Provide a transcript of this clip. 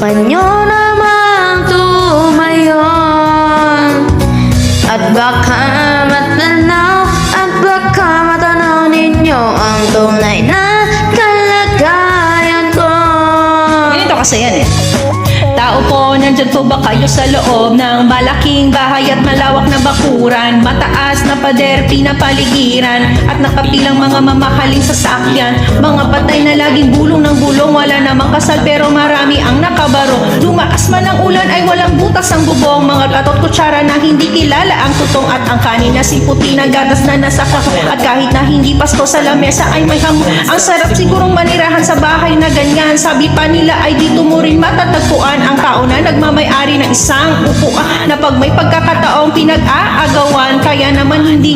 Subukan nyo namang tumayon at baka matanaw, at baka matanaw ninyo ang tunay na kalagayan ko. Ganito kasi yan eh. Tao po, nandyan po ba kayo sa loob ng malaking bahay at malawak na bakuran? Mataas na pader, pinapaligiran at nakapilang mga mamahaling sasakyan. Mga patay na laging bulong ng bulong, wala namang kasal pero marami ang nakabaro. Lumakas man ang ulan ay walang butas ang bubong. Mga platot kutsara na hindi kilala ang tutong at ang kanin na siputi na gatas na nasa kahon. At kahit na hindi pasko sa lamesa ay may hamon. Ang sarap sigurong manirahan sa bahay na ganyan. Sabi pa nila ay dito mo rin matatagpuan ang tao na nagmamay-ari ng isang upuan na pag may pagkakataong pinag-aagawan, kaya naman hindi niya